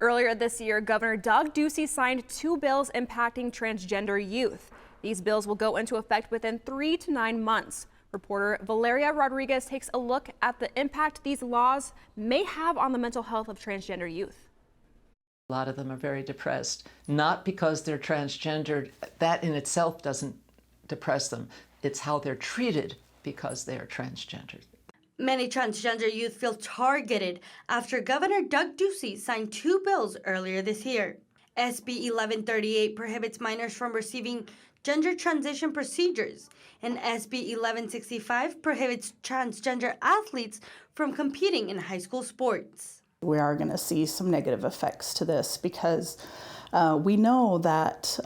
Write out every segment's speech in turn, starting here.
Earlier this year, Governor Doug Ducey signed 2 bills impacting transgender youth. These bills will go into effect within 3 to 9 months. Reporter Valeria Rodriguez takes a look at the impact these laws may have on the mental health of transgender youth. A lot of them are very depressed, not because they're transgendered. That in itself doesn't depress them. It's how they're treated because they are transgendered. Many transgender youth feel targeted after Governor Doug Ducey signed 2 bills earlier this year. SB 1138 prohibits minors from receiving gender transition procedures, and SB 1165 prohibits transgender athletes from competing in high school sports. We are going to see some negative effects to this because we know that,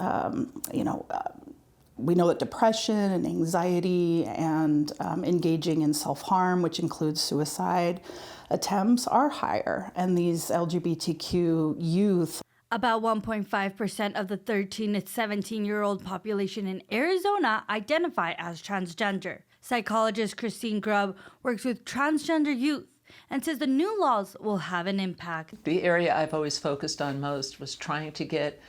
we know that depression and anxiety and engaging in self-harm, which includes suicide attempts, are higher. And these LGBTQ youth. About 1.5% of the 13 to 17-year-old population in Arizona identify as transgender. Psychologist Christine Grubb works with transgender youth and says the new laws will have an impact. The area I've always focused on most was trying to get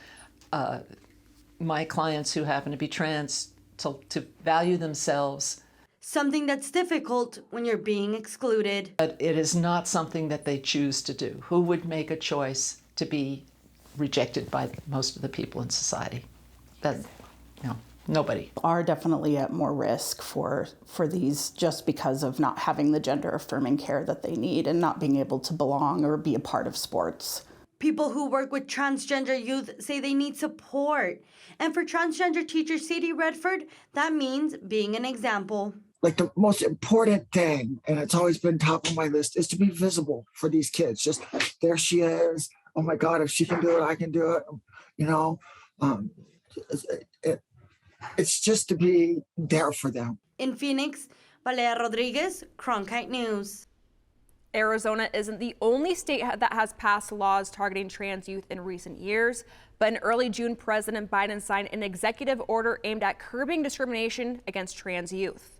my clients who happen to be trans to value themselves. Something that's difficult when you're being excluded. But it is not something that they choose to do. Who would make a choice to be rejected by most of the people in society? Nobody. Are definitely at more risk for these just because of not having the gender affirming care that they need and not being able to belong or be a part of sports. People who work with transgender youth say they need support. And for transgender teacher Sadie Redford, that means being an example. Like the most important thing, and it's always been top of my list, is to be visible for these kids. Just there she is. Oh my God, if she can do it, I can do it. It's just to be there for them. In Phoenix, Valeria Rodriguez, Cronkite News. Arizona isn't the only state that has passed laws targeting trans youth in recent years, but in early June, President Biden signed an executive order aimed at curbing discrimination against trans youth.